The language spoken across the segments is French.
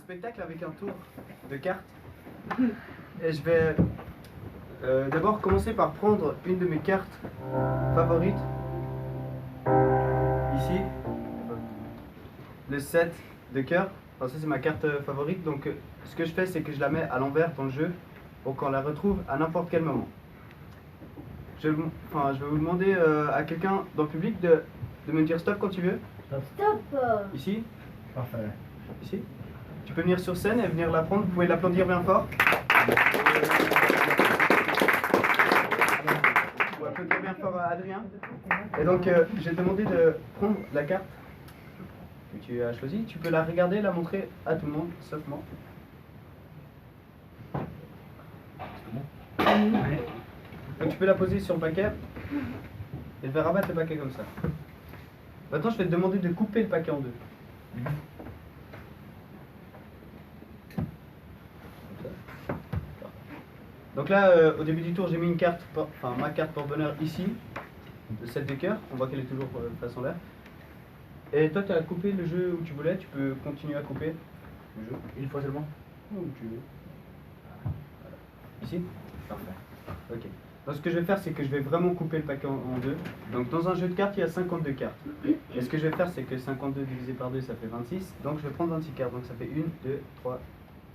spectacle avec un tour de cartes. Et je vais d'abord commencer par prendre une de mes cartes favorites. Ici, le 7 de cœur. Enfin, ça c'est ma carte favorite. Donc ce que je fais, c'est que je la mets à l'envers dans le jeu pour qu'on la retrouve à n'importe quel moment. Je vais vous demander à quelqu'un dans le public de me dire stop quand tu veux. Stop. Ici. Parfait. Ici. Tu peux venir sur scène et venir la prendre. Vous pouvez l'applaudir bien fort. On va applaudir bien fort à Adrien. Et donc, je vais te demander de prendre la carte que tu as choisie. Tu peux la regarder, la montrer à tout le monde, sauf moi. Donc, tu peux la poser sur le paquet et faire rabattre le paquet comme ça. Maintenant, je vais te demander de couper le paquet en deux. Donc là, au début du tour, j'ai mis une carte, ma carte porte-bonheur ici, le 7 de cœur. On voit qu'elle est toujours face en l'air. Et toi, tu as coupé le jeu où tu voulais. Tu peux continuer à couper le jeu. Une fois seulement? Où tu veux. Voilà. Ici? Parfait. Ok. Donc ce que je vais faire, c'est que je vais vraiment couper le paquet en deux. Donc dans un jeu de cartes, il y a 52 cartes. Et ce que je vais faire, c'est que 52 divisé par 2, ça fait 26. Donc je vais prendre 26 cartes. Donc ça fait 1, 2, 3,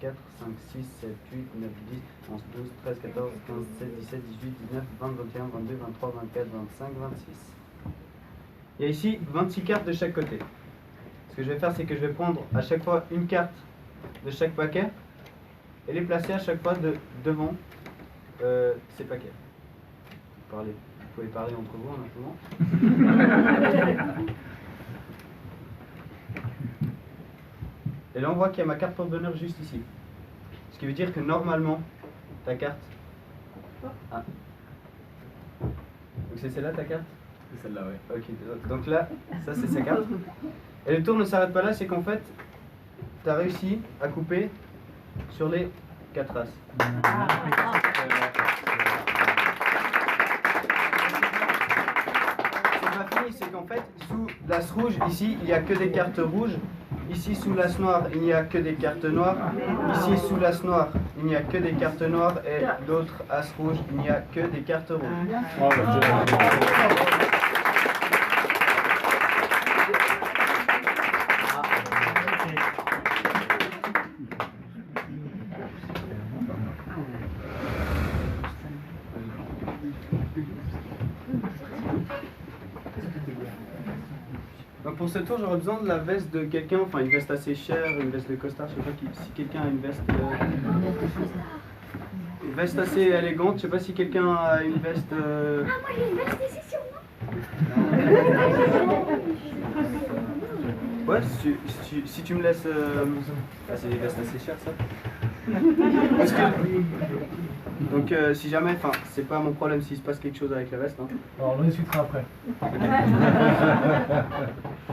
4, 5, 6, 7, 8, 9, 10, 11, 12, 13, 14, 15, 16, 17, 18, 19, 20, 21, 22, 23, 24, 25, 26. Il y a ici 26 cartes de chaque côté. Ce que je vais faire, c'est que je vais prendre à chaque fois une carte de chaque paquet et les placer à chaque fois devant ces paquets. Vous pouvez parler entre vous en attendant. Et là on voit qu'il y a ma carte porte-bonheur juste ici. Ce qui veut dire que normalement, ta carte... Ah. Donc c'est celle-là ta carte? C'est celle-là, ouais. Ok, donc là, ça c'est sa carte. Et le tour ne s'arrête pas là, c'est qu'en fait, tu as réussi à couper sur les 4 as. C'est qu'en fait, sous l'as rouge, ici, il n'y a que des cartes rouges. Ici, sous l'as noir, il n'y a que des cartes noires. Ici, sous l'as noir, il n'y a que des cartes noires. Et l'autre as rouge, il n'y a que des cartes rouges. Donc pour ce tour, j'aurais besoin de la veste de quelqu'un, enfin une veste assez chère, une veste de costard, je sais pas si quelqu'un a une veste assez élégante, je sais pas si quelqu'un a une veste... Ah, moi j'ai une veste ici sur moi. Ouais, si tu me laisses... Ah, c'est des vestes assez chères ça. Donc si jamais, enfin c'est pas mon problème s'il se passe quelque chose avec la veste. Hein. Alors on discutera après.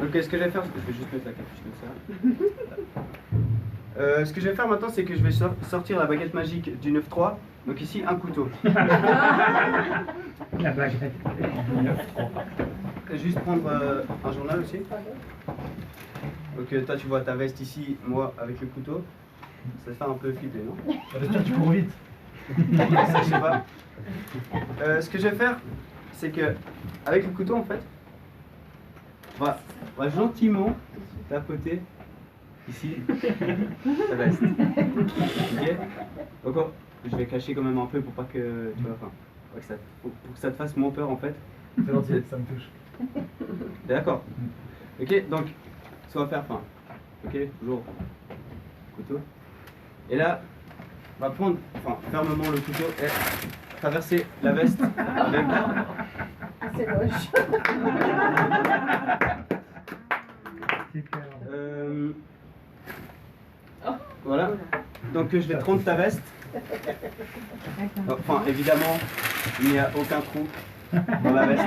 Donc ce que je vais faire, je vais juste mettre la capuche comme ça. Ce que je vais faire maintenant, c'est que je vais sortir la baguette magique du 9-3. Donc ici un couteau. La baguette. Et juste prendre un journal aussi. Donc toi tu vois ta veste ici, moi avec le couteau. Ça fait un peu flipper, non? J'espère que tu cours vite. Ça, je sais pas. Ce que je vais faire, c'est que avec le couteau en fait, on va gentiment tapoter ici la veste. Ok? Donc je vais cacher quand même un peu pour pas que tu vois, enfin, pour que ça te fasse moins peur en fait. C'est gentil, ça me touche. D'accord. Ok, donc ce qu'on va faire, ok, toujours couteau. Et là, on va prendre, fermement le couteau et traverser la veste avec... Ah, c'est moche. Voilà. Donc je vais te rendre ta veste. Enfin, évidemment, il n'y a aucun trou dans la veste.